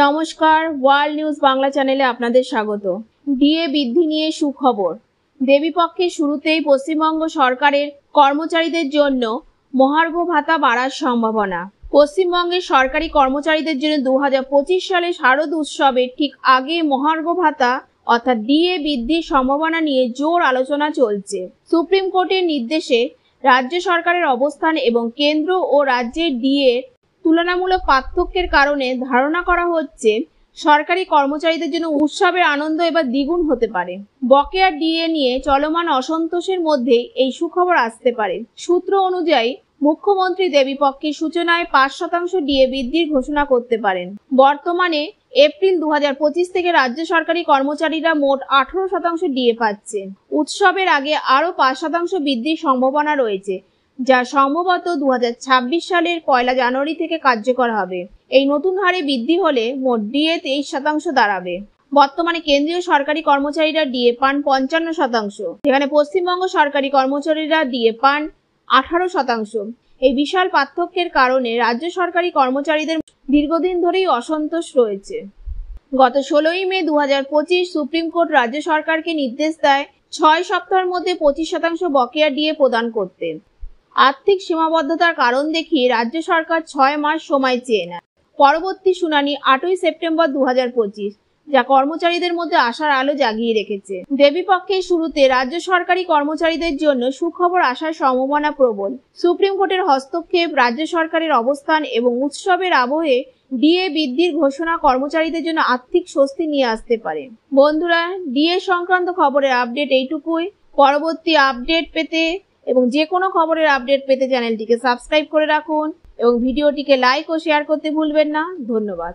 নমস্কার, world news Bangla চ্যানেলে আপনাদের স্বাগত। ডিএ বৃদ্ধি নিয়ে সুখবর। দেবীপক্ষের শুরুতেই পশ্চিমবঙ্গ সরকারের কর্মচারীদের জন্য মহার্ঘ ভাতা বাড়ার সম্ভাবনা। পশ্চিমবঙ্গের সরকারি কর্মচারীদের জন্য 2025 সালে শারদ উৎসবের ঠিক আগে মহার্ঘ ভাতা অর্থাৎ ডিএ বৃদ্ধির সম্ভাবনা নিয়ে জোর আলোচনা চলছে। সুপ্রিম কোর্টের নির্দেশে রাজ্য সরকারের অবস্থান এবং কেন্দ্র ও রাজ্যের ডিএ তুলনামূলক পার্থক্যের কারণে ধারণা করা হচ্ছে সরকারি কর্মচারীদের জন্য উৎসবের আনন্দ এবার দ্বিগুণ হতে পারে। বকেয়া ডিএ নিয়ে চলমান অসন্তোষের মধ্যে এই সুখবর আসতে পারে। সূত্র অনুযায়ী মুখ্যমন্ত্রী দেবীপক্ষের সূচনায় 5% ডিএ বৃদ্ধির ঘোষণা করতে পারেন। বর্তমানে এপ্রিল 2025 থেকে রাজ্য সরকারি কর্মচারীরা মোট 18% ডিএ পাচ্ছেন। উৎসবের আগে আরও 5% বৃদ্ধির সম্ভাবনা রয়েছে, যা সম্ভবত 2026 সালের 1 জানুয়ারি থেকে কার্যকর হবে। এই নতুন হারে বৃদ্ধি হলে মোট ডিএ 23% দাঁড়াবে। বর্তমানে কেন্দ্রীয় সরকারি কর্মচারীরা ডিএ পান 55%, যেখানে পশ্চিমবঙ্গ সরকারি কর্মচারীরা ডিএ পান 18%। এই বিশাল পার্থক্যের কারণে রাজ্য সরকারি কর্মচারীদের দীর্ঘদিন ধরেই অসন্তোষ রয়েছে। গত 16 মে 2025 সুপ্রিম কোর্ট রাজ্য সরকারকে নির্দেশ দেয় 6 সপ্তাহের মধ্যে 25% বকেয়া ডিএ প্রদান করতে। আর্থিক সীমাবদ্ধতার কারণ দেখিয়ে রাজ্য সরকার 6 মাস সময় চেয়ে নেয়। পরবর্তী শুনানি 8 সেপ্টেম্বর 2025, যা কর্মচারীদের মধ্যে আশার আলো জাগিয়ে রেখেছে। দেবীপক্ষের শুরুতে রাজ্য সরকারি কর্মচারীদের জন্য সুখবর আসার সম্ভাবনা প্রবল। সুপ্রিম কোর্টের হস্তক্ষেপ, রাজ্য সরকারের অবস্থান এবং উৎসবের আবহে ডিএ বৃদ্ধির ঘোষণা কর্মচারীদের জন্য আর্থিক স্বস্তি নিয়ে আসতে পারে। বন্ধুরা, ডিএ সংক্রান্ত খবরের আপডেট এইটুকুই। পরবর্তী আপডেট পেতে এবং যে কোনো খবরের আপডেট পেতে চ্যানেলটিকে সাবস্ক্রাইব করে রাখুন এবং ভিডিওটিকে লাইক ও শেয়ার করতে ভুলবেন না। ধন্যবাদ।